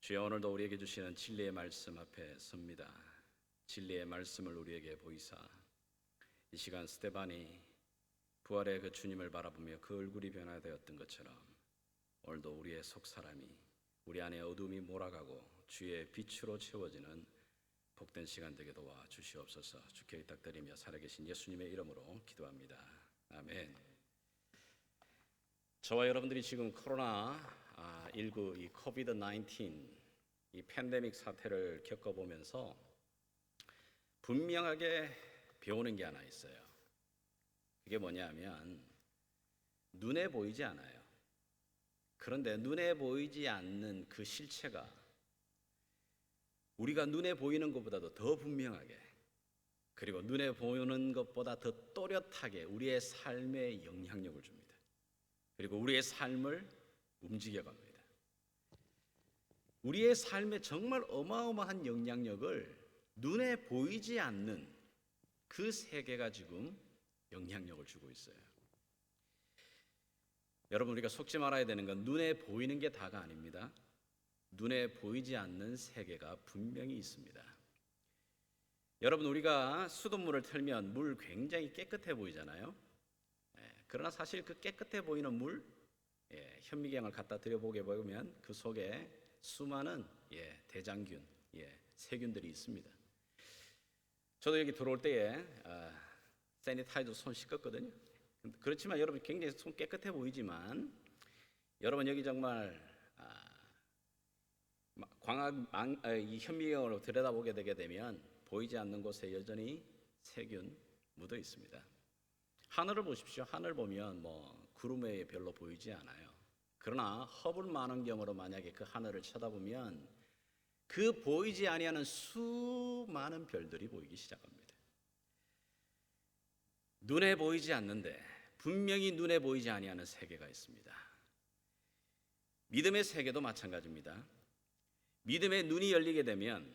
주여, 오늘도 우리에게 주시는 진리의 말씀 앞에 섭니다. 진리의 말씀을 우리에게 보이사 이 시간 스데반이 부활의 그 주님을 바라보며 그 얼굴이 변화되었던 것처럼 오늘도 우리의 속사람이, 우리 안에 어둠이 몰아가고 주의 빛으로 채워지는 복된 시간 되게 도와 주시옵소서. 주께 부탁드리며 살아계신 예수님의 이름으로 기도합니다. 아멘. 저와 여러분들이 지금 코로나19 이 코비드-19 이 팬데믹 사태를 겪어보면서 분명하게 배우는 게 하나 있어요. 그게 뭐냐면 눈에 보이지 않아요. 그런데 눈에 보이지 않는 그 실체가 우리가 눈에 보이는 것보다도 더 분명하게, 그리고 눈에 보이는 것보다 더 또렷하게 우리의 삶에 영향력을 줍니다. 그리고 우리의 삶을 움직여갑니다. 우리의 삶에 정말 어마어마한 영향력을 눈에 보이지 않는 그 세계가 지금 영향력을 주고 있어요. 여러분, 우리가 속지 말아야 되는 건 눈에 보이는 게 다가 아닙니다. 눈에 보이지 않는 세계가 분명히 있습니다. 여러분, 우리가 수돗물을 틀면 물 굉장히 깨끗해 보이잖아요. 그러나 사실 그 깨끗해 보이는 물, 현미경을 갖다 들여보게 보면 그 속에 수많은 대장균, 세균들이 있습니다. 저도 여기 들어올 때에 세니타이저 손 씻었거든요. 그렇지만 여러분, 굉장히 손 깨끗해 보이지만 여러분, 여기 정말 이 현미경으로 들여다보게 되게 되면 보이지 않는 곳에 여전히 세균 묻어 있습니다. 하늘을 보십시오. 하늘 보면 구름 외에 별로 보이지 않아요. 그러나 허블 망원경으로 만약에 그 하늘을 쳐다보면 그 보이지 아니하는 수많은 별들이 보이기 시작합니다. 눈에 보이지 않는데 분명히 눈에 보이지 아니하는 세계가 있습니다. 믿음의 세계도 마찬가지입니다. 믿음의 눈이 열리게 되면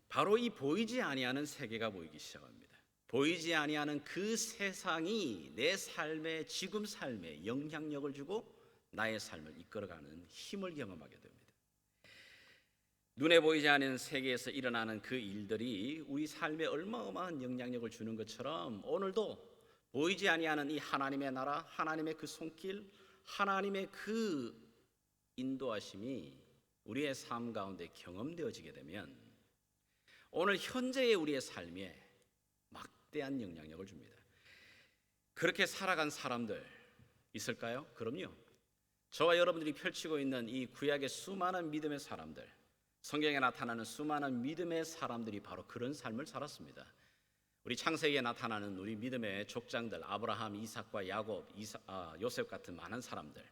바로 이 보이지 아니하는 세계가 보이기 시작합니다. 보이지 아니하는 그 세상이 내 삶에, 지금 삶에 영향력을 주고 나의 삶을 이끌어가는 힘을 경험하게 됩니다. 눈에 보이지 않는 세계에서 일어나는 그 일들이 우리 삶에 어마어마한 영향력을 주는 것처럼 오늘도 보이지 아니하는 이 하나님의 나라, 하나님의 그 손길, 하나님의 그 인도하심이 우리의 삶 가운데 경험되어지게 되면 오늘 현재의 우리의 삶에 막대한 영향력을 줍니다. 그렇게 살아간 사람들 있을까요? 그럼요. 저와 여러분들이 펼치고 있는 이 구약의 수많은 믿음의 사람들, 성경에 나타나는 수많은 믿음의 사람들이 바로 그런 삶을 살았습니다. 우리 창세기에 나타나는 우리 믿음의 족장들, 아브라함, 이삭과 야곱, 요셉 같은 많은 사람들.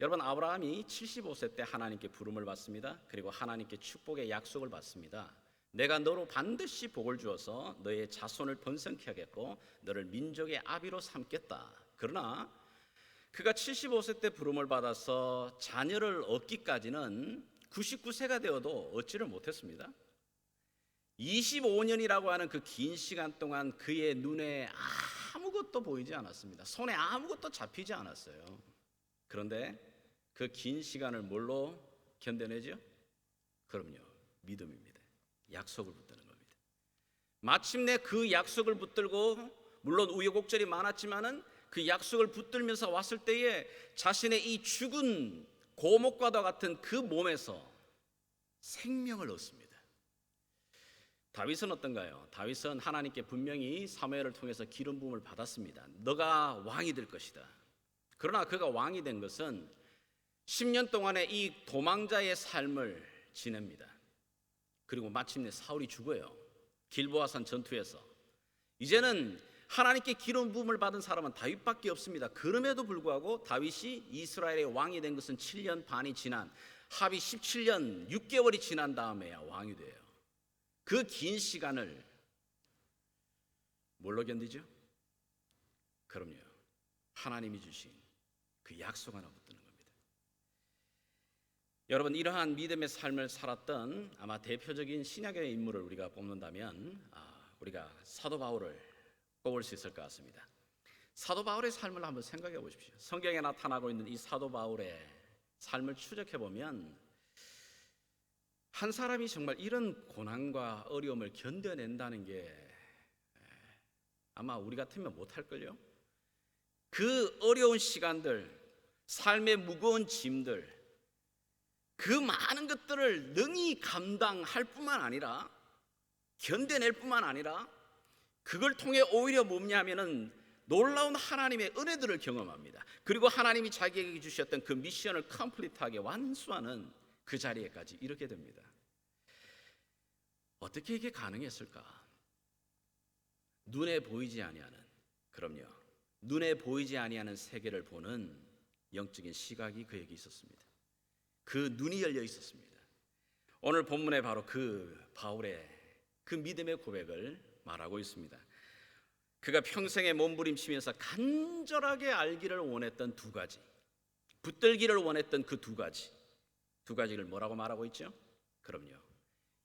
여러분, 아브라함이 75세 때 하나님께 부름을 받습니다. 그리고 하나님께 축복의 약속을 받습니다. 내가 너로 반드시 복을 주어서 너의 자손을 번성케 하겠고 너를 민족의 아비로 삼겠다. 그러나 그가 75세 때 부름을 받아서 자녀를 얻기까지는 99세가 되어도 얻지를 못했습니다. 25년이라고 하는 그 긴 시간 동안 그의 눈에 아무것도 보이지 않았습니다. 손에 아무것도 잡히지 않았어요. 그런데 그 긴 시간을 뭘로 견뎌내죠? 그럼요, 믿음입니다. 약속을 붙드는 겁니다. 마침내 그 약속을 붙들고, 물론 우여곡절이 많았지만은 그 약속을 붙들면서 왔을 때에 자신의 이 죽은 고목과도 같은 그 몸에서 생명을 얻습니다. 다윗은 어떤가요? 다윗은 하나님께 분명히 사무엘을 통해서 기름 부음을 받았습니다. 너가 왕이 될 것이다. 그러나 그가 왕이 된 것은 10년 동안의 이 도망자의 삶을 지냅니다. 그리고 마침내 사울이 죽어요. 길보아산 전투에서. 이제는 하나님께 기름 부음을 받은 사람은 다윗밖에 없습니다. 그럼에도 불구하고 다윗이 이스라엘의 왕이 된 것은 7년 반이 지난, 합이 17년 6개월이 지난 다음에야 왕이 돼요. 그 긴 시간을 뭘로 견디죠? 그럼요, 하나님이 주신 그 약속 하나 붙드는 겁니다. 여러분, 이러한 믿음의 삶을 살았던 아마 대표적인 신약의 인물을 우리가 뽑는다면 우리가 사도 바울을 꼽을 수 있을 것 같습니다. 사도 바울의 삶을 한번 생각해 보십시오. 성경에 나타나고 있는 이 사도 바울의 삶을 추적해 보면 한 사람이 정말 이런 고난과 어려움을 견뎌낸다는 게 아마 우리 같으면 못할걸요. 그 어려운 시간들, 삶의 무거운 짐들, 그 많은 것들을 능히 감당할 뿐만 아니라 견뎌낼 뿐만 아니라 그걸 통해 오히려 뭐냐면은 놀라운 하나님의 은혜들을 경험합니다. 그리고 하나님이 자기에게 주셨던 그 미션을 컴플리트하게 완수하는 그 자리에까지 이르게 됩니다. 어떻게 이게 가능했을까? 눈에 보이지 아니하는, 그럼요, 눈에 보이지 아니하는 세계를 보는 영적인 시각이 그에게 있었습니다. 그 눈이 열려 있었습니다. 오늘 본문에 바로 그 바울의 그 믿음의 고백을 말하고 있습니다. 그가 평생에 몸부림치면서 간절하게 알기를 원했던 두 가지, 붙들기를 원했던 그 두 가지를 뭐라고 말하고 있죠? 그럼요,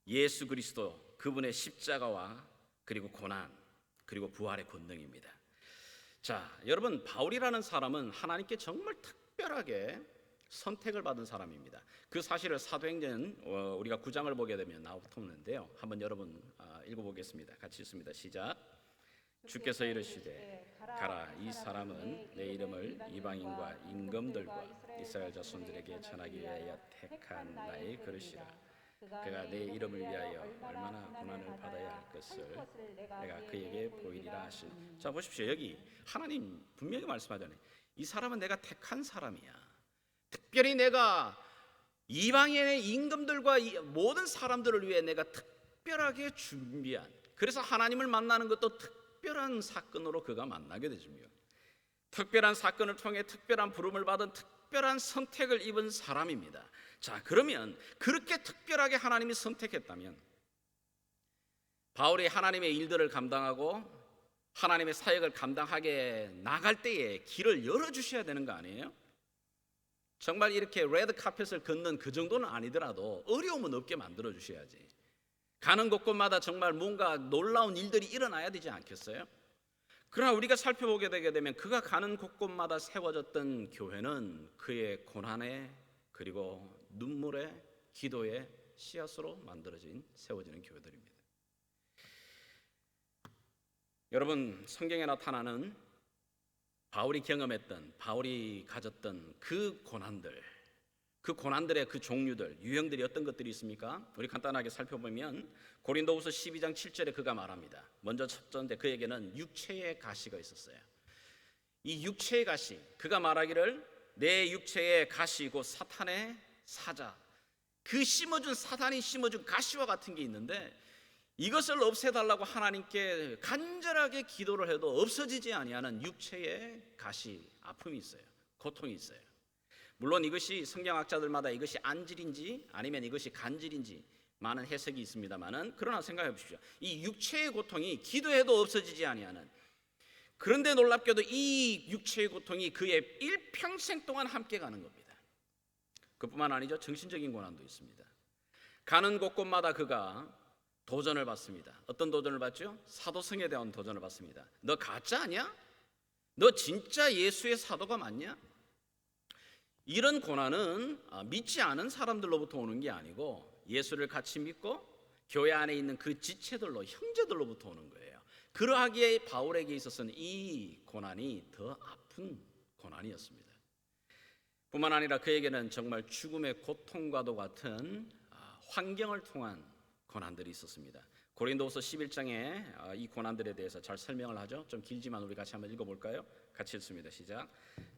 예수 그리스도 그분의 십자가와 그리고 고난 그리고 부활의 권능입니다. 자, 여러분, 바울이라는 사람은 하나님께 정말 특별하게 선택을 받은 사람입니다. 그 사실을 사도행전 우리가 9장을 보게 되면 나오는데요. 한번 여러분 읽어보겠습니다. 같이 읽습니다. 시작. 주께서 이르시되 가라, 이 사람은 내 이름을 이방인과 임금들과 이스라엘 자손들에게 전하기 위하여 택한 나의 그릇이라. 그가 내 이름을 위하여 얼마나 고난을 받아야 할 것을 내가 그에게 보이리라 하시니. 자, 보십시오. 여기 하나님 분명히 말씀하잖아요. 이 사람은 내가 택한 사람이야. 특별히 내가 이방인의 임금들과 모든 사람들을 위해 내가 특별하게 준비한, 그래서 하나님을 만나는 것도 특별한 사건으로 그가 만나게 되죠. 특별한 사건을 통해 특별한 부름을 받은 특별한 선택을 입은 사람입니다. 자, 그러면 그렇게 특별하게 하나님이 선택했다면 바울이 하나님의 일들을 감당하고 하나님의 사역을 감당하게 나갈 때에 길을 열어주셔야 되는 거 아니에요? 정말 이렇게 레드 카펫을 걷는 그 정도는 아니더라도 어려움은 없게 만들어 주셔야지. 가는 곳곳마다 정말 뭔가 놀라운 일들이 일어나야 되지 않겠어요? 그러나 우리가 살펴보게 되게 되면 그가 가는 곳곳마다 세워졌던 교회는 그의 고난의 그리고 눈물의 기도의 씨앗으로 만들어진 세워지는 교회들입니다. 여러분, 성경에 나타나는 바울이 경험했던, 바울이 가졌던 그 고난들, 그 고난들의 그 종류들, 유형들이 어떤 것들이 있습니까? 우리 간단하게 살펴보면 고린도후서 12장 7절에 그가 말합니다. 먼저 첫 번째, 그에게는 육체의 가시가 있었어요. 이 육체의 가시, 그가 말하기를 내 육체의 가시 곧 사탄의 사자, 그 사탄이 심어준 가시와 같은 게 있는데 이것을 없애달라고 하나님께 간절하게 기도를 해도 없어지지 아니하는 육체의 가시, 아픔이 있어요. 고통이 있어요. 물론 이것이 성경학자들마다 이것이 안질인지 아니면 이것이 간질인지 많은 해석이 있습니다만은, 그러나 생각해 보십시오. 이 육체의 고통이 기도해도 없어지지 아니하는, 그런데 놀랍게도 이 육체의 고통이 그의 일평생 동안 함께 가는 겁니다. 그뿐만 아니죠. 정신적인 고난도 있습니다. 가는 곳곳마다 그가 도전을 받습니다. 어떤 도전을 받죠? 사도성에 대한 도전을 받습니다. 너 가짜 아니야? 너 진짜 예수의 사도가 맞냐? 이런 고난은 믿지 않은 사람들로부터 오는 게 아니고 예수를 같이 믿고 교회 안에 있는 그 지체들로, 형제들로부터 오는 거예요. 그러하기에 바울에게 있어서는 이 고난이 더 아픈 고난이었습니다. 뿐만 아니라 그에게는 정말 죽음의 고통과도 같은 환경을 통한 고난들이 있었습니다. 고린도후서 11장에 이 고난들에 대해서 잘 설명을 하죠. 좀 길지만 우리 같이 한번 읽어볼까요? 같이 읽습니다. 시작.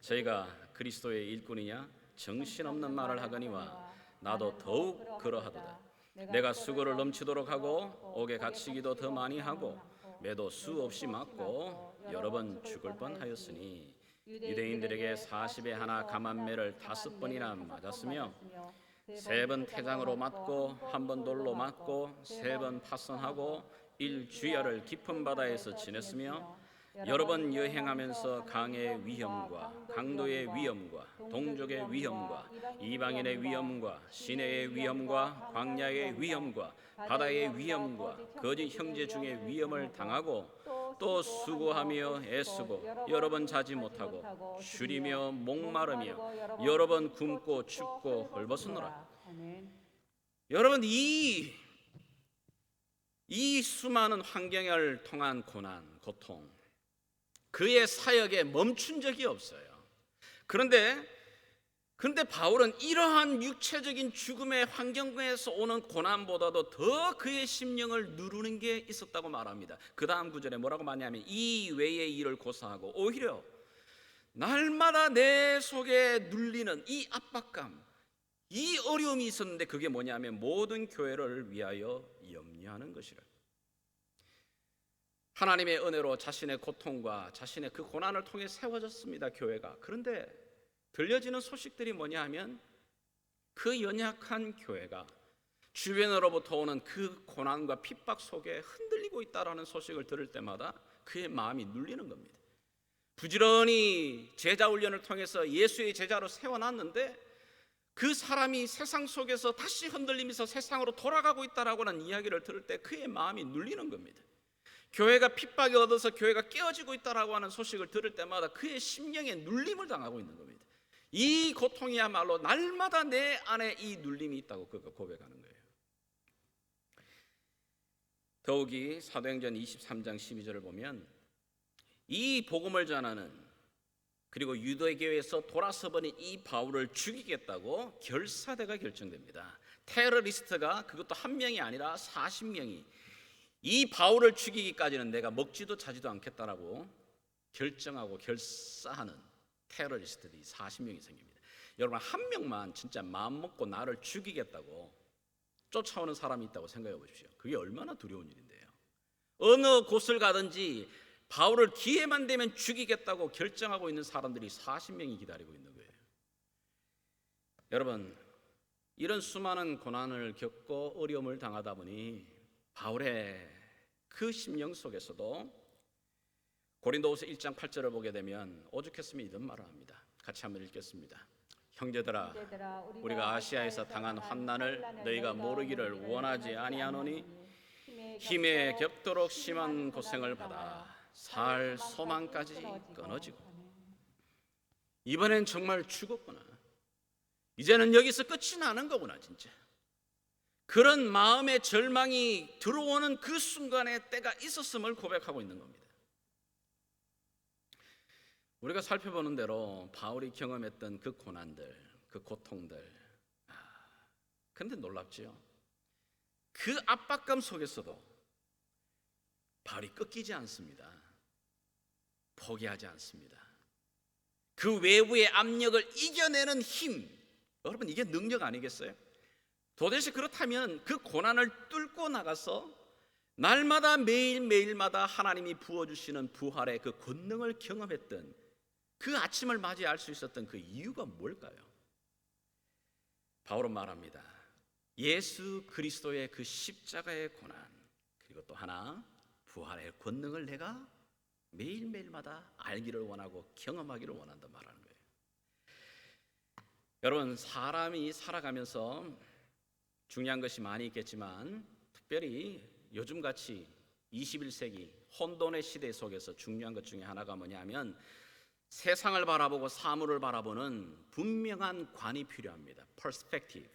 저희가 그리스도의 일꾼이냐 정신없는 말을 하거니와 나도 더욱 그러하도다. 내가 수고를 넘치도록 하고 옥에 갇히기도 더 많이 하고 매도 수없이 맞고 여러 번 죽을 뻔하였으니 유대인들에게 40에 하나 감한매를 5번이나 맞았으며 3번 태장으로 맞고 1번 돌로 맞고 3번 파선하고 1주야를 깊은 바다에서 지냈으며 여러 번 여행하면서 강의 위험과 강도의 위험과 동족의 위험과 이방인의 위험과 시내의 위험과 광야의 위험과 바다의 위험과 거짓 형제 중에 위험을 당하고 또 수고하며 애쓰고 여러 번 자지 못하고 줄이며 목마르며 여러 번 굶고 춥고 헐벗으노라. 여러분, 이 수많은 환경을 통한 고난, 고통, 그의 사역에 멈춘 적이 없어요. 그런데 바울은 이러한 육체적인 죽음의 환경에서 오는 고난보다도 더 그의 심령을 누르는 게 있었다고 말합니다. 그 다음 구절에 뭐라고 말하냐면 이 외의 일을 고사하고 오히려 날마다 내 속에 눌리는 이 압박감, 이 어려움이 있었는데 그게 뭐냐면 모든 교회를 위하여 염려하는 것이라. 하나님의 은혜로 자신의 고통과 자신의 그 고난을 통해 세워졌습니다, 교회가. 그런데 들려지는 소식들이 뭐냐 하면 그 연약한 교회가 주변으로부터 오는 그 고난과 핍박 속에 흔들리고 있다라는 소식을 들을 때마다 그의 마음이 눌리는 겁니다. 부지런히 제자 훈련을 통해서 예수의 제자로 세워놨는데 그 사람이 세상 속에서 다시 흔들리면서 세상으로 돌아가고 있다라고 하는 이야기를 들을 때 그의 마음이 눌리는 겁니다. 교회가 핍박을 얻어서 교회가 깨어지고 있다라고 하는 소식을 들을 때마다 그의 심령에 눌림을 당하고 있는 겁니다. 이 고통이야말로 날마다 내 안에 이 눌림이 있다고 그가 고백하는 거예요. 더욱이 사도행전 23장 12절을 보면 이 복음을 전하는 그리고 유대교회에서 돌아서 버린 이 바울을 죽이겠다고 결사대가 결정됩니다. 테러리스트가 그것도 한 명이 아니라 40명이 이 바울을 죽이기까지는 내가 먹지도 자지도 않겠다라고 결정하고 결사하는 테러리스트들이 40명이 생깁니다. 여러분, 한 명만 진짜 마음 먹고 나를 죽이겠다고 쫓아오는 사람이 있다고 생각해 보십시오. 그게 얼마나 두려운 일인데요. 어느 곳을 가든지 바울을 기회만 되면 죽이겠다고 결정하고 있는 사람들이 40명이 기다리고 있는 거예요. 여러분, 이런 수많은 고난을 겪고 어려움을 당하다 보니 바울의 그 심령 속에서도 고린도후서 1장 8절을 보게 되면 오죽했으면 이런 말을 합니다. 같이 한번 읽겠습니다. 형제들아, 우리가 아시아에서 당한 환난을 너희가 모르기를 원하지 아니하노니 힘에 겹도록 심한 고생을 받아 살 소망까지 끊어지고 이번엔 정말 죽었구나. 이제는 여기서 끝이 나는 거구나 진짜. 그런 마음의 절망이 들어오는 그 순간에 때가 있었음을 고백하고 있는 겁니다. 우리가 살펴보는 대로 바울이 경험했던 그 고난들, 그 고통들, 근데 놀랍지요. 그 압박감 속에서도 바울이 꺾이지 않습니다. 포기하지 않습니다. 그 외부의 압력을 이겨내는 힘, 여러분 이게 능력 아니겠어요? 도대체 그렇다면 그 고난을 뚫고 나가서 날마다 매일매일마다 하나님이 부어주시는 부활의 그 권능을 경험했던 그 아침을 맞이할 수 있었던 그 이유가 뭘까요? 바울은 말합니다. 예수 그리스도의 그 십자가의 고난, 그리고 또 하나 부활의 권능을 내가 매일매일마다 알기를 원하고 경험하기를 원한다 말하는 거예요. 여러분, 사람이 살아가면서 중요한 것이 많이 있겠지만 특별히 요즘같이 21세기 혼돈의 시대 속에서 중요한 것 중에 하나가 뭐냐면 세상을 바라보고 사물을 바라보는 분명한 관이 필요합니다. perspective,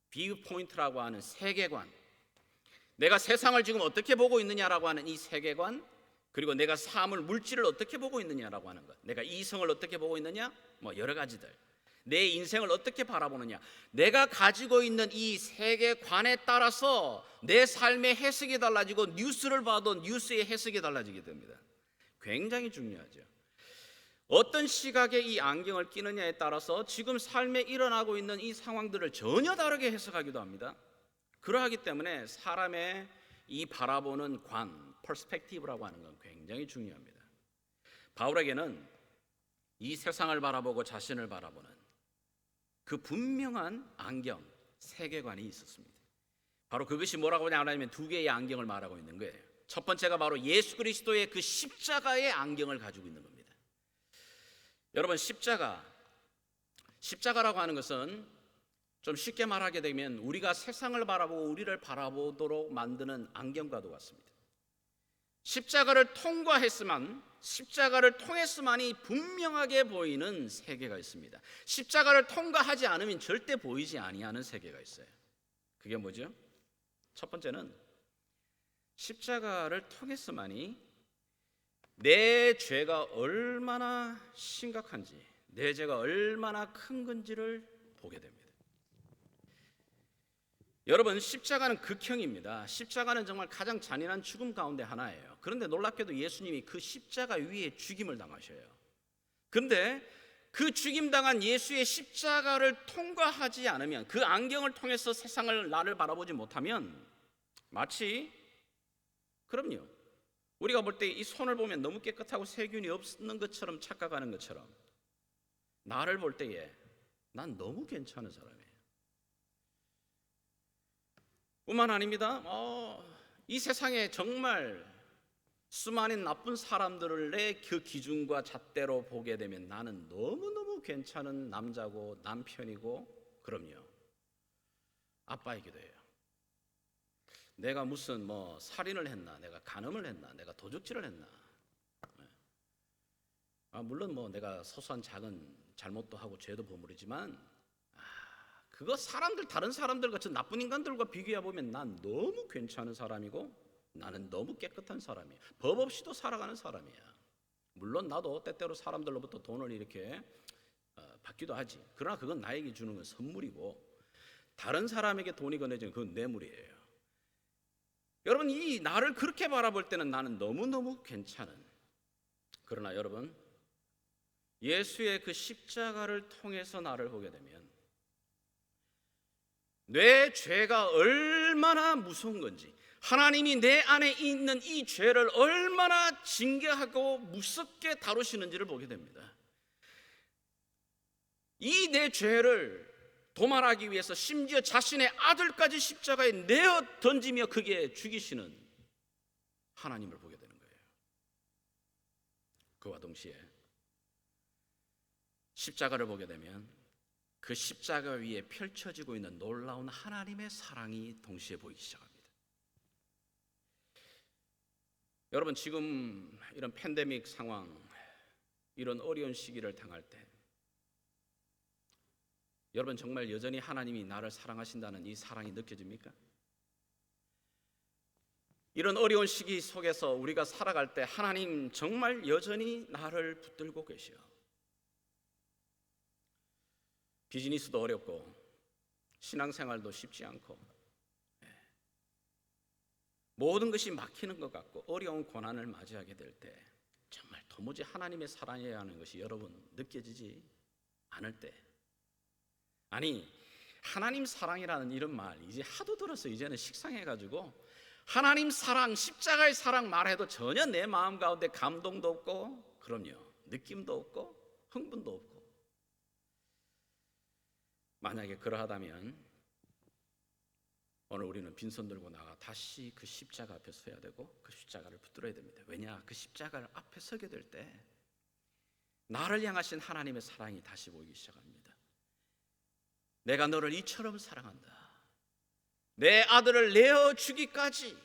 viewpoint라고 하는 세계관. 내가 세상을 지금 어떻게 보고 있느냐라고 하는 이 세계관, 그리고 내가 사물, 물질을 어떻게 보고 있느냐라고 하는 것, 내가 이성을 어떻게 보고 있느냐, 뭐 여러 가지들, 내 인생을 어떻게 바라보느냐, 내가 가지고 있는 이 세계관에 따라서 내 삶의 해석이 달라지고 뉴스를 봐도 뉴스의 해석이 달라지게 됩니다. 굉장히 중요하죠. 어떤 시각에 이 안경을 끼느냐에 따라서 지금 삶에 일어나고 있는 이 상황들을 전혀 다르게 해석하기도 합니다. 그러하기 때문에 사람의 이 바라보는 관, 퍼스펙티브라고 하는 건 굉장히 중요합니다. 바울에게는 이 세상을 바라보고 자신을 바라보는 그 분명한 안경, 세계관이 있었습니다. 바로 그것이 뭐라고 하냐면 두 개의 안경을 말하고 있는 거예요. 첫 번째가 바로 예수 그리스도의 그 십자가의 안경을 가지고 있는 겁니다. 여러분, 십자가라고 하는 것은 좀 쉽게 말하게 되면 우리가 세상을 바라보고 우리를 바라보도록 만드는 안경과도 같습니다. 십자가를 통과했으면 십자가를 통해서만이 분명하게 보이는 세계가 있습니다. 십자가를 통과하지 않으면 절대 보이지 아니하는 세계가 있어요. 그게 뭐죠? 첫 번째는 십자가를 통해서만이 내 죄가 얼마나 심각한지, 내 죄가 얼마나 큰 건지를 보게 됩니다. 여러분, 십자가는 극형입니다. 십자가는 정말 가장 잔인한 죽음 가운데 하나예요. 그런데 놀랍게도 예수님이 그 십자가 위에 죽임을 당하셔요. 그런데 그 죽임당한 예수의 십자가를 통과하지 않으면, 그 안경을 통해서 세상을, 나를 바라보지 못하면, 마치, 그럼요, 우리가 볼 때 이 손을 보면 너무 깨끗하고 세균이 없는 것처럼 착각하는 것처럼, 나를 볼 때에 난 너무 괜찮은 사람이에요. 뿐만 아닙니다. 이 세상에 정말 수많은 나쁜 사람들을 내 그 기준과 잣대로 보게 되면 나는 너무너무 괜찮은 남자고 남편이고, 그럼요, 아빠이기도 해요. 내가 무슨 살인을 했나, 내가 간음을 했나, 내가 도둑질을 했나, 물론 내가 소소한 작은 잘못도 하고 죄도 버무리지만, 그거 다른 사람들과 저 나쁜 인간들과 비교해 보면 난 너무 괜찮은 사람이고, 나는 너무 깨끗한 사람이야. 법 없이도 살아가는 사람이야. 물론 나도 때때로 사람들로부터 돈을 이렇게 받기도 하지. 그러나 그건 나에게 주는 건 선물이고, 다른 사람에게 돈이 건네지면 그건 뇌물이에요. 여러분, 이 나를 그렇게 바라볼 때는 나는 너무너무 괜찮은, 그러나 여러분, 예수의 그 십자가를 통해서 나를 보게 되면 내 죄가 얼마나 무서운 건지, 하나님이 내 안에 있는 이 죄를 얼마나 징계하고 무섭게 다루시는지를 보게 됩니다. 이 내 죄를 도말하기 위해서 심지어 자신의 아들까지 십자가에 내어 던지며 크게 죽이시는 하나님을 보게 되는 거예요. 그와 동시에 십자가를 보게 되면 그 십자가 위에 펼쳐지고 있는 놀라운 하나님의 사랑이 동시에 보이기 시작합니다. 여러분, 지금 이런 팬데믹 상황, 이런 어려운 시기를 당할 때 여러분, 정말 여전히 하나님이 나를 사랑하신다는 이 사랑이 느껴집니까? 이런 어려운 시기 속에서 우리가 살아갈 때 하나님 정말 여전히 나를 붙들고 계셔. 비즈니스도 어렵고 신앙생활도 쉽지 않고 모든 것이 막히는 것 같고 어려운 고난을 맞이하게 될 때 정말 도무지 하나님의 사랑이라야 하는 것이 여러분 느껴지지 않을 때, 아니, 하나님 사랑이라는 이런 말 이제 하도 들어서 이제는 식상해가지고 하나님 사랑, 십자가의 사랑 말해도 전혀 내 마음 가운데 감동도 없고, 그럼요, 느낌도 없고 흥분도 없고. 만약에 그러하다면 오늘 우리는 빈손 들고 나가 다시 그 십자가 앞에 서야 되고 그 십자가를 붙들어야 됩니다. 왜냐? 그 십자가를 앞에 서게 될 때 나를 향하신 하나님의 사랑이 다시 보이기 시작합니다. 내가 너를 이처럼 사랑한다. 내 아들을 내어주기까지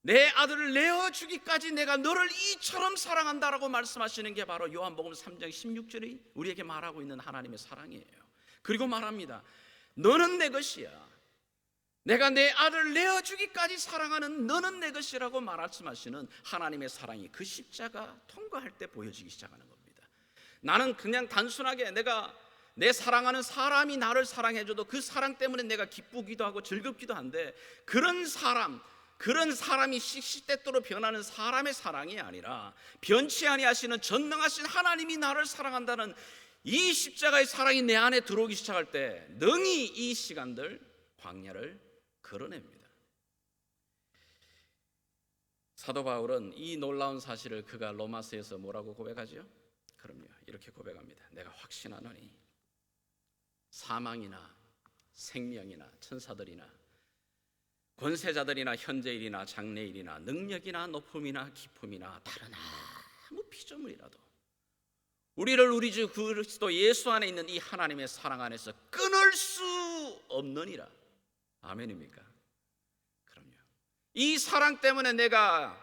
내가 너를 이처럼 사랑한다라고 말씀하시는 게 바로 요한복음 3장 16절이 우리에게 말하고 있는 하나님의 사랑이에요. 그리고 말합니다. 너는 내 것이야. 내가 내 아들을 내어주기까지 사랑하는 너는 내 것이라고 말씀하시는 하나님의 사랑이 그 십자가 통과할 때 보여지기 시작하는 겁니다. 나는 그냥 단순하게 내 사랑하는 사람이 나를 사랑해줘도 그 사랑 때문에 내가 기쁘기도 하고 즐겁기도 한데, 그런 사람이 시시때때로 변하는 사람의 사랑이 아니라 변치 아니하시는 전능하신 하나님이 나를 사랑한다는 이 십자가의 사랑이 내 안에 들어오기 시작할 때 능히 이 시간들 광야를 걸어냅니다. 사도 바울은 이 놀라운 사실을 그가 로마서에서 뭐라고 고백하죠? 그럼요, 이렇게 고백합니다. 내가 확신하노니 사망이나 생명이나 천사들이나 권세자들이나 현재일이나 장래일이나 능력이나 높음이나 기품이나 다른 아무 피조물이라도 우리를 우리 주 그리스도 예수 안에 있는 이 하나님의 사랑 안에서 끊을 수 없느니라. 아멘입니까? 그럼요. 이 사랑 때문에 내가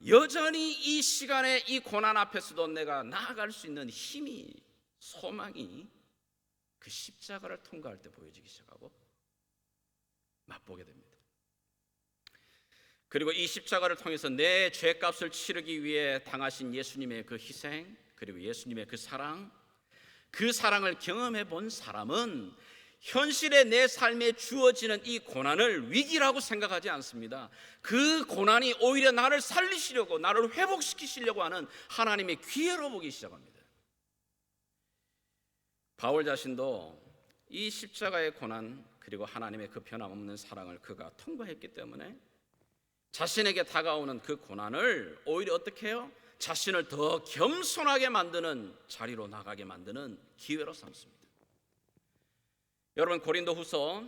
여전히 이 시간에 이 고난 앞에서도 내가 나아갈 수 있는 힘이, 소망이 그 십자가를 통과할 때 보여지기 시작하고 맛보게 됩니다. 그리고 이 십자가를 통해서 내 죄값을 치르기 위해 당하신 예수님의 그 희생, 그리고 예수님의 그 사랑을 경험해 본 사람은 현실의 내 삶에 주어지는 이 고난을 위기라고 생각하지 않습니다. 그 고난이 오히려 나를 살리시려고, 나를 회복시키시려고 하는 하나님의 기회로 보기 시작합니다. 바울 자신도 이 십자가의 고난, 그리고 하나님의 그 변함없는 사랑을 그가 통과했기 때문에 자신에게 다가오는 그 고난을 오히려 어떻게 해요? 자신을 더 겸손하게 만드는 자리로 나가게 만드는 기회로 삼습니다. 여러분, 고린도후서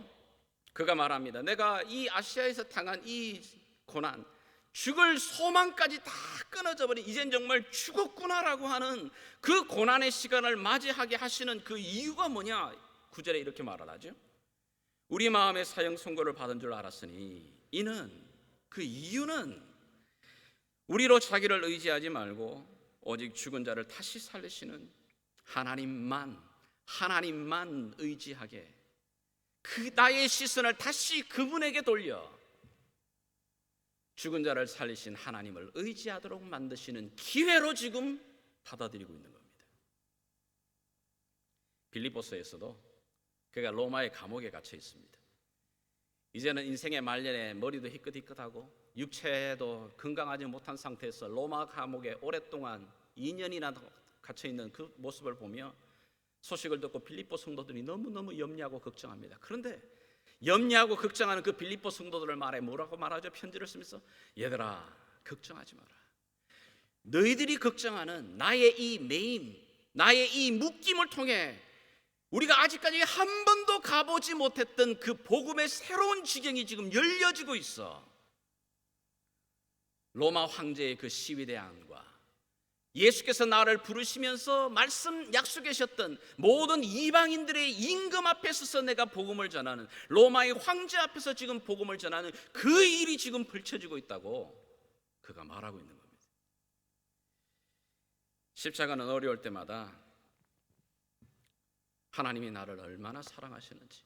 그가 말합니다. 내가 이 아시아에서 당한 이 고난, 죽을 소망까지 다 끊어져 버린, 이젠 정말 죽었구나라고 하는 그 고난의 시간을 맞이하게 하시는 그 이유가 뭐냐? 9절에 이렇게 말을 하죠. 우리 마음에 사형 선고를 받은 줄 알았으니 그 이유는 우리로 자기를 의지하지 말고 오직 죽은 자를 다시 살리시는 하나님만 의지하게, 그 나의 시선을 다시 그분에게 돌려 죽은 자를 살리신 하나님을 의지하도록 만드시는 기회로 지금 받아들이고 있는 겁니다. 빌립보서에서도 그가 로마의 감옥에 갇혀 있습니다. 이제는 인생의 말년에 머리도 희끗희끗하고 육체도 건강하지 못한 상태에서 로마 감옥에 오랫동안 2년이나 갇혀 있는 그 모습을 보며 소식을 듣고 빌립보 성도들이 너무너무 염려하고 걱정합니다. 그런데 염려하고 걱정하는 그 빌립보 성도들을 말해 뭐라고 말하죠? 편지를 쓰면서 얘들아, 걱정하지 마라. 너희들이 걱정하는 나의 이 매임, 나의 이 묶임을 통해 우리가 아직까지 한 번도 가보지 못했던 그 복음의 새로운 지경이 지금 열려지고 있어. 로마 황제의 그 시위대안과 예수께서 나를 부르시면서 말씀 약속하셨던 모든 이방인들의 임금 앞에 서서 내가 복음을 전하는, 로마의 황제 앞에서 지금 복음을 전하는 그 일이 지금 펼쳐지고 있다고 그가 말하고 있는 겁니다. 십자가는 어려울 때마다 하나님이 나를 얼마나 사랑하시는지,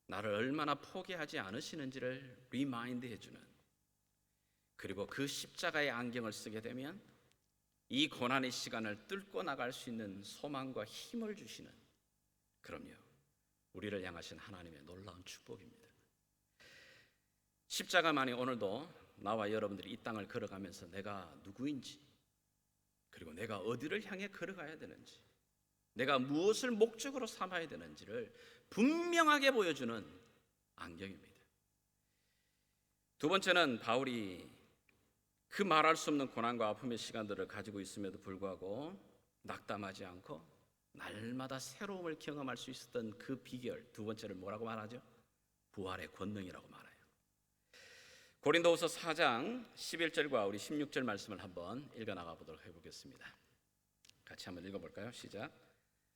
나를 얼마나 포기하지 않으시는지를 리마인드 해주는, 그리고 그 십자가의 안경을 쓰게 되면 이 고난의 시간을 뚫고 나갈 수 있는 소망과 힘을 주시는, 그럼요, 우리를 향하신 하나님의 놀라운 축복입니다. 십자가만이 오늘도 나와 여러분들이 이 땅을 걸어가면서 내가 누구인지, 그리고 내가 어디를 향해 걸어가야 되는지, 내가 무엇을 목적으로 삼아야 되는지를 분명하게 보여주는 안경입니다. 두 번째는 바울이 그 말할 수 없는 고난과 아픔의 시간들을 가지고 있음에도 불구하고 낙담하지 않고 날마다 새로움을 경험할 수 있었던 그 비결, 두 번째를 뭐라고 말하죠? 부활의 권능이라고 말해요. 고린도후서 4장 11절과 우리 16절 말씀을 한번 읽어나가 보도록 해보겠습니다. 같이 한번 읽어볼까요? 시작.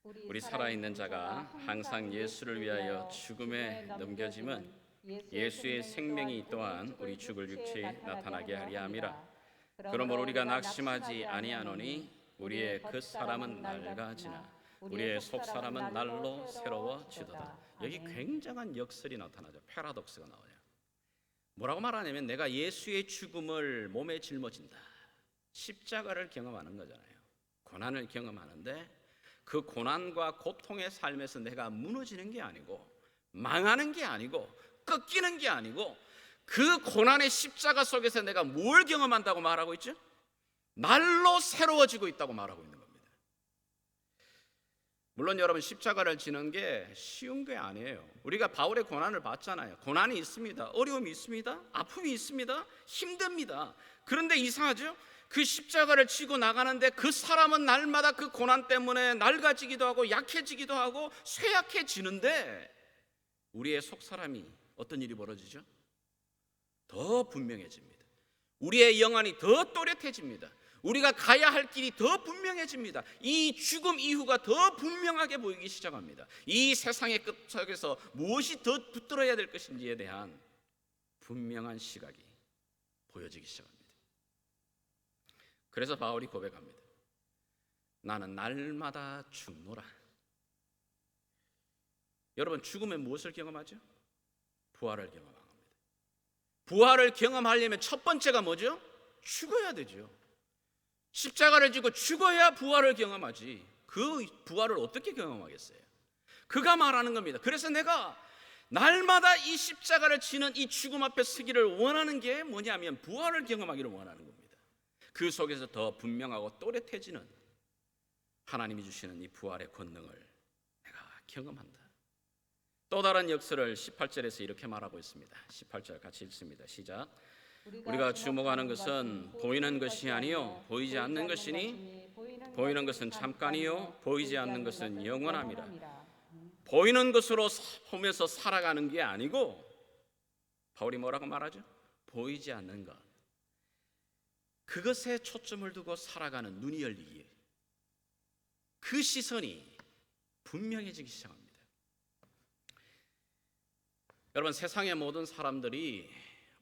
우리 살아있는 자가 항상 예수를 위하여 죽음에 넘겨짐은 예수의 생명이 또한 우리 죽을 육체에 나타나게 하려 함이라. 그러므로 우리가 낙심하지 아니하노니 우리의 그 사람은 낡아지나 우리의 속 사람은 날로 새로워지도다. 여기 굉장한 역설이 나타나죠. 패러독스가 나와요. 뭐라고 말하냐면 내가 예수의 죽음을 몸에 짊어진다, 십자가를 경험하는 거잖아요. 고난을 경험하는데 그 고난과 고통의 삶에서 내가 무너지는 게 아니고, 망하는 게 아니고, 꺾이는 게 아니고, 그 고난의 십자가 속에서 내가 뭘 경험한다고 말하고 있죠? 날로 새로워지고 있다고 말하고 있는 겁니다. 물론 여러분, 십자가를 지는 게 쉬운 게 아니에요. 우리가 바울의 고난을 봤잖아요. 고난이 있습니다. 어려움이 있습니다. 아픔이 있습니다. 힘듭니다. 그런데 이상하죠? 그 십자가를 지고 나가는데 그 사람은 날마다 그 고난 때문에 낡아지기도 하고 약해지기도 하고 쇠약해지는데 우리의 속 사람이 어떤 일이 벌어지죠? 더 분명해집니다. 우리의 영안이 더 또렷해집니다. 우리가 가야 할 길이 더 분명해집니다. 이 죽음 이후가 더 분명하게 보이기 시작합니다. 이 세상의 끝 속에서 무엇이 더 붙들어야 될 것인지에 대한 분명한 시각이 보여지기 시작합니다. 그래서 바울이 고백합니다. 나는 날마다 죽노라. 여러분, 죽으면 무엇을 경험하죠? 부활을 경험합니다. 부활을 경험하려면 첫 번째가 뭐죠? 죽어야 되죠. 십자가를 지고 죽어야 부활을 경험하지. 그 부활을 어떻게 경험하겠어요? 그가 말하는 겁니다. 그래서 내가 날마다 이 십자가를 지는 이 죽음 앞에 서기를 원하는 게 뭐냐면 부활을 경험하기를 원하는 겁니다. 그 속에서 더 분명하고 또렷해지는 하나님이 주시는 이 부활의 권능을 내가 경험한다. 또 다른 역설을 18절에서 이렇게 말하고 있습니다. 18절 같이 읽습니다. 시작. 우리가 주목하는 것은 보이는 것이 아니요 보이지 않는 것이니 보이는 것은 잠깐이요 보이지 않는 것은 영원함이라. 보이는 것으로 보면서 살아가는 게 아니고 바울이 뭐라고 말하죠? 보이지 않는 것, 그것에 초점을 두고 살아가는 눈이 열리기에 그 시선이 분명해지기 시작합니다. 여러분, 세상의 모든 사람들이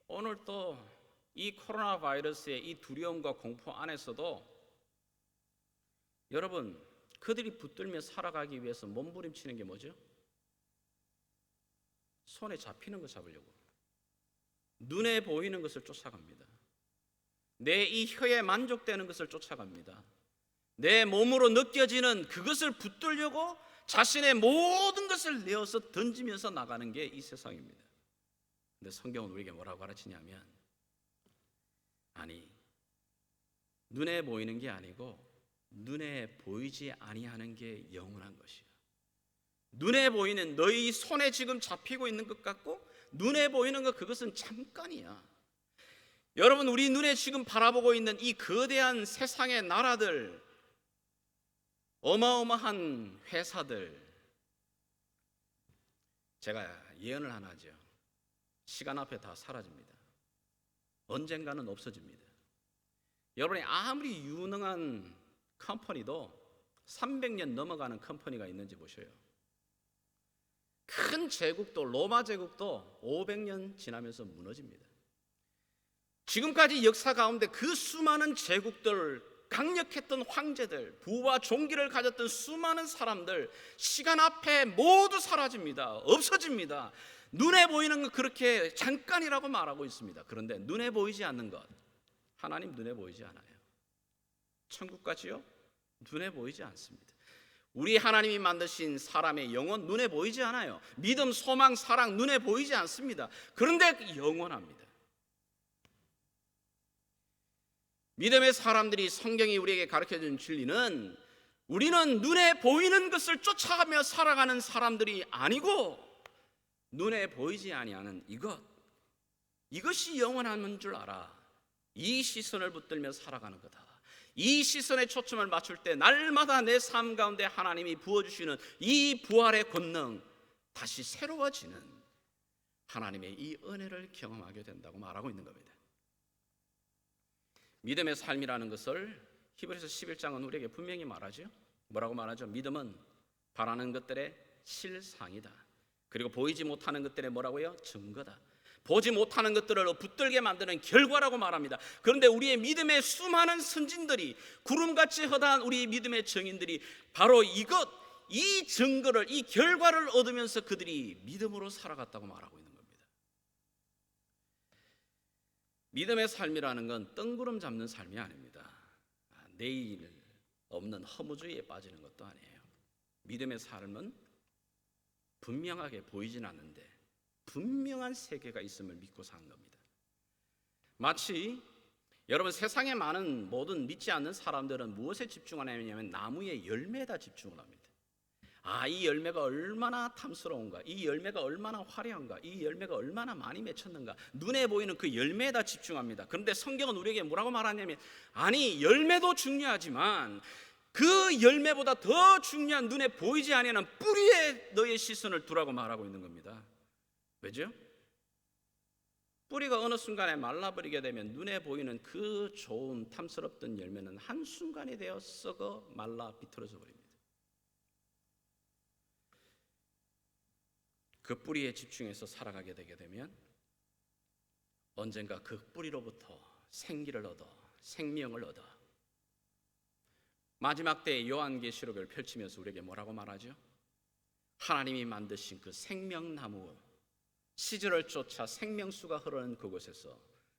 오늘 또 이 코로나 바이러스의 이 두려움과 공포 안에서도 여러분, 그들이 붙들며 살아가기 위해서 몸부림치는 게 뭐죠? 손에 잡히는 거 잡으려고 눈에 보이는 것을 쫓아갑니다. 내 이 혀에 만족되는 것을 쫓아갑니다. 내 몸으로 느껴지는 그것을 붙들려고 자신의 모든 것을 내어서 던지면서 나가는 게 이 세상입니다. 근데 성경은 우리에게 뭐라고 가르치냐면, 아니, 눈에 보이는 게 아니고 눈에 보이지 아니하는 게 영원한 것이야. 눈에 보이는 너희 손에 지금 잡히고 있는 것 같고 눈에 보이는 것, 그것은 잠깐이야. 여러분, 우리 눈에 지금 바라보고 있는 이 거대한 세상의 나라들, 어마어마한 회사들, 제가 예언을 하나 하죠. 시간 앞에 다 사라집니다. 언젠가는 없어집니다. 여러분이 아무리 유능한 컴퍼니도 300년 넘어가는 컴퍼니가 있는지 보셔요. 큰 제국도, 로마 제국도 500년 지나면서 무너집니다. 지금까지 역사 가운데 그 수많은 제국들, 강력했던 황제들, 부와 종기를 가졌던 수많은 사람들, 시간 앞에 모두 사라집니다. 없어집니다. 눈에 보이는 것 그렇게 잠깐이라고 말하고 있습니다. 그런데 눈에 보이지 않는 것, 하나님 눈에 보이지 않아요. 천국까지요? 눈에 보이지 않습니다. 우리 하나님이 만드신 사람의 영혼, 눈에 보이지 않아요. 믿음, 소망, 사랑 눈에 보이지 않습니다. 그런데 영원합니다. 믿음의 사람들이, 성경이 우리에게 가르쳐준 진리는 우리는 눈에 보이는 것을 쫓아가며 살아가는 사람들이 아니고 눈에 보이지 아니하는 이것이 영원한 줄 알아. 이 시선을 붙들며 살아가는 거다. 이 시선에 초점을 맞출 때 날마다 내 삶 가운데 하나님이 부어주시는 이 부활의 권능, 다시 새로워지는 하나님의 이 은혜를 경험하게 된다고 말하고 있는 겁니다. 믿음의 삶이라는 것을 히브리서 11장은 우리에게 분명히 말하죠. 뭐라고 말하죠? 믿음은 바라는 것들의 실상이다. 그리고 보이지 못하는 것들의 뭐라고요? 증거다. 보지 못하는 것들을 붙들게 만드는 결과라고 말합니다. 그런데 우리의 믿음의 수많은 선진들이, 구름같이 허다한 우리의 믿음의 증인들이 바로 이 증거를, 이 결과를 얻으면서 그들이 믿음으로 살아갔다고 말하고 있는 겁니다. 믿음의 삶이라는 건 뜬구름 잡는 삶이 아닙니다. 내일 없는 허무주의에 빠지는 것도 아니에요. 믿음의 삶은 분명하게 보이진 않는데 분명한 세계가 있음을 믿고 사는 겁니다. 마치 여러분, 세상에 많은 모든 믿지 않는 사람들은 무엇에 집중하냐면 나무의 열매에다 집중을 합니다. 이 열매가 얼마나 탐스러운가, 이 열매가 얼마나 화려한가, 이 열매가 얼마나 많이 맺혔는가, 눈에 보이는 그 열매에다 집중합니다. 그런데 성경은 우리에게 뭐라고 말하냐면, 아니, 열매도 중요하지만 그 열매보다 더 중요한 눈에 보이지 아니하는 뿌리에 너의 시선을 두라고 말하고 있는 겁니다. 왜죠? 뿌리가 어느 순간에 말라버리게 되면 눈에 보이는 그 좋은 탐스럽던 열매는 한순간에 되어 썩어 말라 비틀어져 버립니다. 그 뿌리에 집중해서 살아가게 되게 되면 언젠가 그 뿌리로부터 생기를 얻어, 생명을 얻어 마지막 때의 요한계시록을 펼치면서 우리에게 뭐라고 말하죠? 하나님이 만드신 그 생명나무 시절을 쫓아 생명수가 흐르는 그곳에서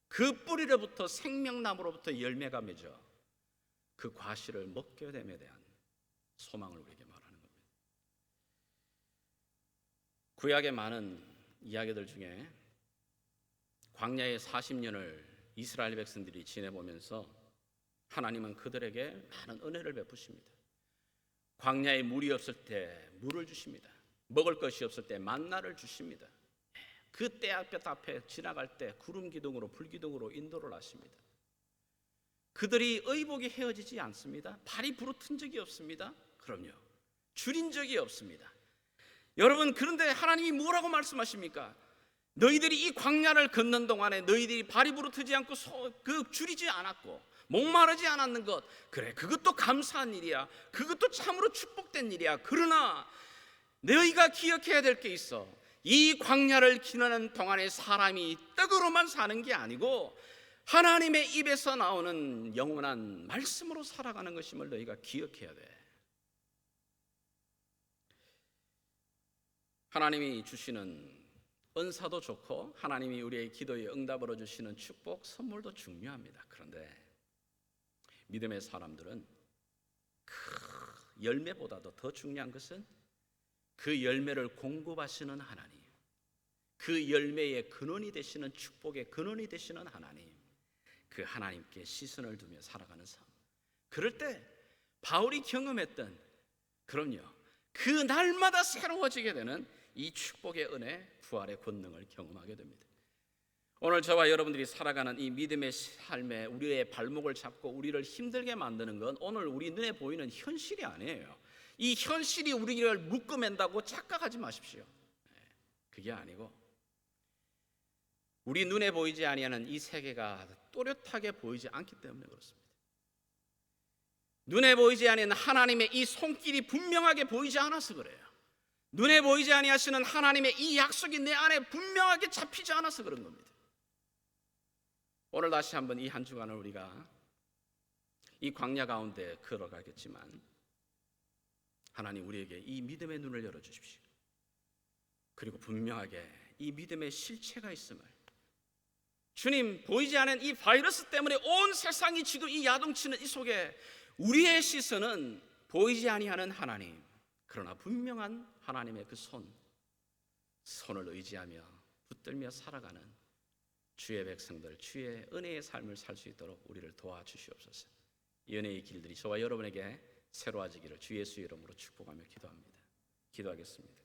그 뿌리로부터 생명나무로부터 열매가 맺어 그 과실을 먹게 됨에 대한 소망을 우리에게 말하는 겁니다. 구약의 많은 이야기들 중에 광야의 40년을 이스라엘 백성들이 지내보면서 하나님은 그들에게 많은 은혜를 베푸십니다. 광야에 물이 없을 때 물을 주십니다. 먹을 것이 없을 때 만나를 주십니다. 그 때앗볕 앞에 지나갈 때 구름 기둥으로 불 기둥으로 인도를 하십니다. 그들이 의복이 헤어지지 않습니다. 발이 부르튼 적이 없습니다. 그럼요, 줄인 적이 없습니다. 여러분, 그런데 하나님이 뭐라고 말씀하십니까? 너희들이 이 광야를 걷는 동안에 너희들이 발이 부르트지 않고 줄이지 않았고 목마르지 않았는 것, 그래, 그것도 감사한 일이야. 그것도 참으로 축복된 일이야. 그러나 너희가 기억해야 될 게 있어. 이 광야를 지나는 동안에 사람이 떡으로만 사는 게 아니고 하나님의 입에서 나오는 영원한 말씀으로 살아가는 것임을 너희가 기억해야 돼. 하나님이 주시는 은사도 좋고 하나님이 우리의 기도에 응답으로 주시는 축복, 선물도 중요합니다. 그런데 믿음의 사람들은 그 열매보다도 더 중요한 것은 그 열매를 공급하시는 하나님, 그 열매의 근원이 되시는, 축복의 근원이 되시는 하나님, 그 하나님께 시선을 두며 살아가는 삶. 그럴 때 바울이 경험했던, 그럼요, 그 날마다 새로워지게 되는 이 축복의 은혜, 부활의 권능을 경험하게 됩니다. 오늘 저와 여러분들이 살아가는 이 믿음의 삶에 우리의 발목을 잡고 우리를 힘들게 만드는 건 오늘 우리 눈에 보이는 현실이 아니에요. 이 현실이 우리를 묶어맨다고 착각하지 마십시오. 그게 아니고 우리 눈에 보이지 아니하는 이 세계가 또렷하게 보이지 않기 때문에 그렇습니다. 눈에 보이지 아니하는 하나님의 이 손길이 분명하게 보이지 않아서 그래요. 눈에 보이지 아니하시는 하나님의 이 약속이 내 안에 분명하게 잡히지 않아서 그런 겁니다. 오늘 다시 한번 이 한 주간을 우리가 이 광야 가운데 걸어가겠지만 하나님 우리에게 이 믿음의 눈을 열어주십시오. 그리고 분명하게 이 믿음의 실체가 있음을, 주님, 보이지 않는 이 바이러스 때문에 온 세상이 지금 이 야동치는 이 속에 우리의 시선은 보이지 아니하는 하나님, 그러나 분명한 하나님의 그 손을 의지하며 붙들며 살아가는 주의 백성들, 주의 은혜의 삶을 살 수 있도록 우리를 도와주시옵소서. 이 은혜의 길들이 저와 여러분에게 새로워지기를 주 예수의 이름으로 축복하며 기도합니다. 기도하겠습니다.